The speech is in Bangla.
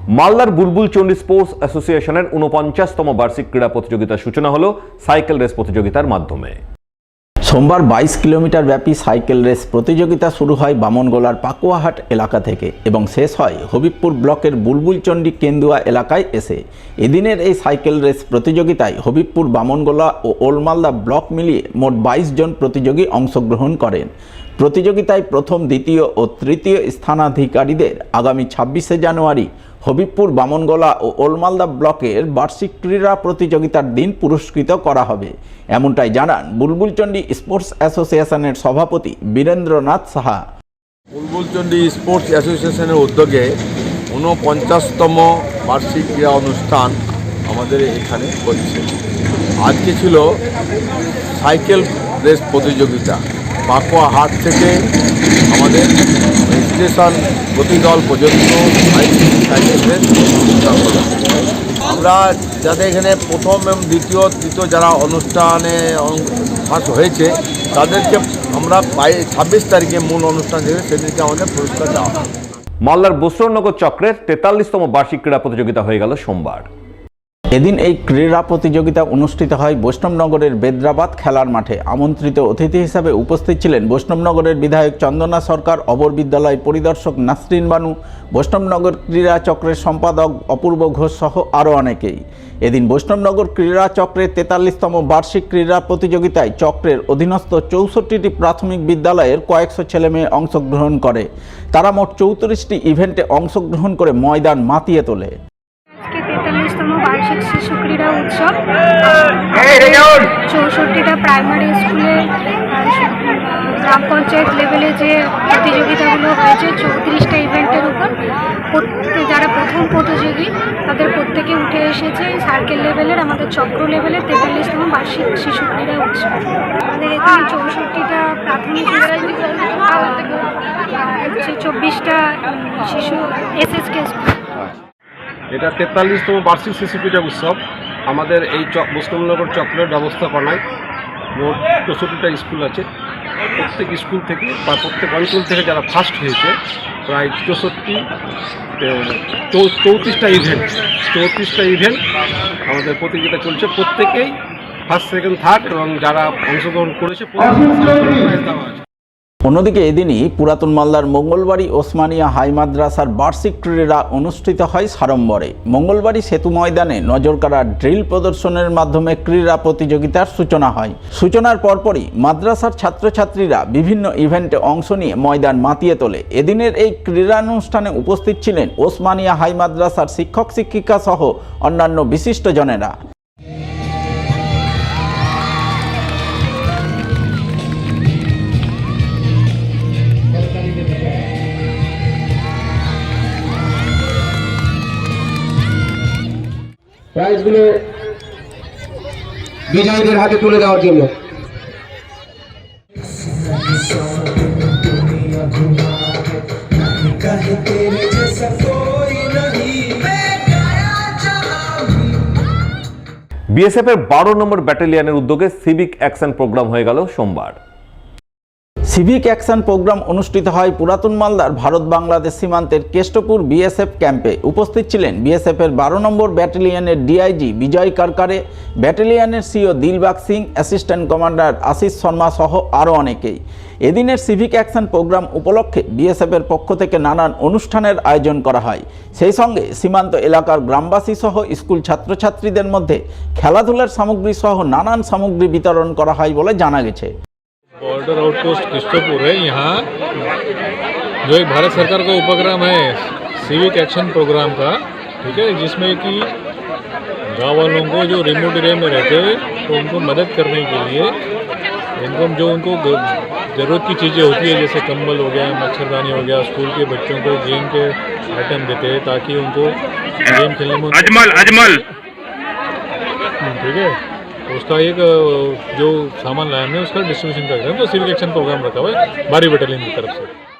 মালদার বুলবুল চন্ডী স্পোর্টস অ্যাসোসিয়েশনের ৪৯তম বার্ষিক ক্রীড়া প্রতিযোগিতার সূচনা হলো সাইকেল রেস প্রতিযোগিতার মাধ্যমে। সোমবার ২২ কিলোমিটার ব্যাপী সাইকেল রেস প্রতিযোগিতা শুরু হয় বামনগোলার পাকুয়াহাট এলাকা থেকে এবং শেষ হয় হবিবপুর ব্লকের বুলবুল চন্ডী কেন্দুয়া এলাকায় এসে। এদিনের এই সাইকেল রেস প্রতিযোগিতায় হবিবপুর, বামনগোলা ও ওল্ড-মালদা ব্লক মিলিয়ে মোট ২২ জন প্রতিযোগী অংশগ্রহণ করেন। প্রতিযোগিতায় প্রথম, দ্বিতীয় ও তৃতীয় স্থানাধিকারীদের আগামী ২৬শে জানুয়ারি হবিবপুর, বামনগোলা ও ওল্ড-মালদা ব্লকের বার্ষিক ক্রীড়া প্রতিযোগিতার দিন পুরস্কৃত করা হবে, এমনটাই জানান বুলবুল চন্ডী স্পোর্টস অ্যাসোসিয়েশনের সভাপতি বীরেন্দ্রনাথ সাহা। বুলবুল চন্ডী স্পোর্টস অ্যাসোসিয়েশনের উদ্যোগে ৪৯তম বার্ষিক ক্রীড়া অনুষ্ঠান আমাদের এখানে হচ্ছে। আজকে ছিল সাইকেল রেস প্রতিযোগিতা। পাকুয়াহাট থেকে আমাদের স্টেশন গতিদল পর্যন্ত সাইকেল রেস অনুষ্ঠান হলো। আমরা যাদের এখানে প্রথম এবং দ্বিতীয় তৃতীয় যারা অনুষ্ঠানে ফার্স্ট হয়েছে তাদেরকে আমরা ২৬ তারিখে মূল অনুষ্ঠান দেবে, সেদিনকে আমাদের পুরস্কার দেওয়া হয়। মালদার বৈষ্ণবনগর চক্রের ৪৩তম বার্ষিক ক্রীড়া প্রতিযোগিতা হয়ে গেল সোমবার। এদিন এই ক্রীড়া প্রতিযোগিতা অনুষ্ঠিত হয় বৈষ্ণবনগরের বেদ্রাবাদ খেলার মাঠে। আমন্ত্রিত অতিথি হিসাবে উপস্থিত ছিলেন বৈষ্ণবনগরের বিধায়ক চন্দনা সরকার, অবর বিদ্যালয় পরিদর্শক নাসরিন বানু, বৈষ্ণবনগর ক্রীড়া চক্রের সম্পাদক অপূর্ব ঘোষ সহ আরও অনেকেই। এদিন বৈষ্ণবনগর ক্রীড়া চক্রের ৪৩তম বার্ষিক ক্রীড়া প্রতিযোগিতায় চক্রের অধীনস্থ ৬৪টি প্রাথমিক বিদ্যালয়ের কয়েকশো ছেলেমেয়ে অংশগ্রহণ করে। তারা মোট ৩৪টি ইভেন্টে অংশগ্রহণ করে ময়দান মাতিয়ে তোলে। ৪৩তম বার্ষিক শিশু ক্রীড়া উৎসব ৬৪টা প্রাইমারি স্কুলে, গ্রাম পঞ্চায়েত লেভেলে যে প্রতিযোগিতাগুলো হয়েছে ৩৪টা ইভেন্টের উপর যারা প্রথম প্রতিযোগী তাদের প্রত্যেকে উঠে এসেছে সার্কেল লেভেলের, আমাদের চক্র লেভেলের ৪৩তম বার্ষিক শিশু ক্রীড়া উৎসব। আমাদের এখানে ৬৪টা প্রাথমিক হচ্ছে ২৪টা শিশু এসএসকে স্কুল। এটা ৪৩তম বার্ষিক শিশু ক্রীড়া উৎসব আমাদের এই বৈষ্ণবনগর চক্রের ব্যবস্থাপনায়। মোট ৬৪টা স্কুল আছে। প্রত্যেক স্কুল থেকে বা প্রত্যেক অঞ্চল থেকে যারা ফার্স্ট হয়েছে প্রায় ৩৪টা ইভেন্ট আমাদের প্রতিযোগিতা চলছে। প্রত্যেকেই ফার্স্ট, সেকেন্ড, থার্ড এবং যারা অংশগ্রহণ করেছে দেওয়া আছে। অন্যদিকে এদিনই পুরাতন মালদার মঙ্গলবাড়ি ওসমানিয়া হাই মাদ্রাসার বার্ষিক ক্রীড়া অনুষ্ঠিত হয় সাড়ম্বরে। মঙ্গলবাড়ি সেতু ময়দানে নজরকাড়া ড্রিল প্রদর্শনের মাধ্যমে ক্রীড়া প্রতিযোগিতার সূচনা হয়। সূচনার পরপরই মাদ্রাসার ছাত্রছাত্রীরা বিভিন্ন ইভেন্টে অংশ নিয়ে ময়দান মাতিয়ে তোলে। এদিনের এই ক্রীড়ানুষ্ঠানে উপস্থিত ছিলেন ওসমানিয়া হাই মাদ্রাসার শিক্ষক শিক্ষিকা সহ অন্যান্য বিশিষ্টজনেরা। প্রাইজগুলো বিজয়ীদের হাতে তুলে দেওয়ার জন্য বিএসএফ এর ১২ নম্বর ব্যাটালিয়নের উদ্যোগে সিভিক অ্যাকশন প্রোগ্রাম হয়ে গেল সোমবার। সিভিক অ্যাকশন প্রোগ্রাম অনুষ্ঠিত হয় পুরাতন মালদার ভারত বাংলাদেশ সীমান্তের কেষ্টপুর বিএসএফ ক্যাম্পে। উপস্থিত ছিলেন বিএসএফের ১২ নম্বর ব্যাটালিয়নের ডিআইজি বিজয় কারকারে, ব্যাটালিয়নের CO Dilbagh Singh, assistant commander Ashish Sharma সহ আরও অনেকেই। এদিনের সিভিক অ্যাকশন প্রোগ্রাম উপলক্ষে বিএসএফের পক্ষ থেকে নানান অনুষ্ঠানের আয়োজন করা হয়। সেই সঙ্গে সীমান্ত এলাকার গ্রামবাসী সহ স্কুল ছাত্রছাত্রীদের মধ্যে খেলাধুলার সামগ্রী সহ নানান সামগ্রী বিতরণ করা হয় বলে জানা গেছে। बॉर्डर आउटपोस्ट किष्टपुर है। यहाँ जो एक भारत सरकार का उपक्रम है सिविक एक्शन प्रोग्राम का, ठीक है, जिसमें कि गाँव वालों को जो रिमोट एरिया में रहते हैं तो उनको मदद करने के लिए उनको ज़रूरत की चीज़ें होती है, जैसे कंबल हो गया, मच्छरदानी हो गया, स्कूल के बच्चों को गेम के आइटम देते हैं ताकि उनको गेम खेलने में अजमल ठीक है, उसका एक जो सामान लाया हमने उसका डिस्ट्रीब्यूशन कर रहे हैं। तो सिविक एक्शन प्रोग्राम रखा हुआ है बारी बटालियन की तरफ से।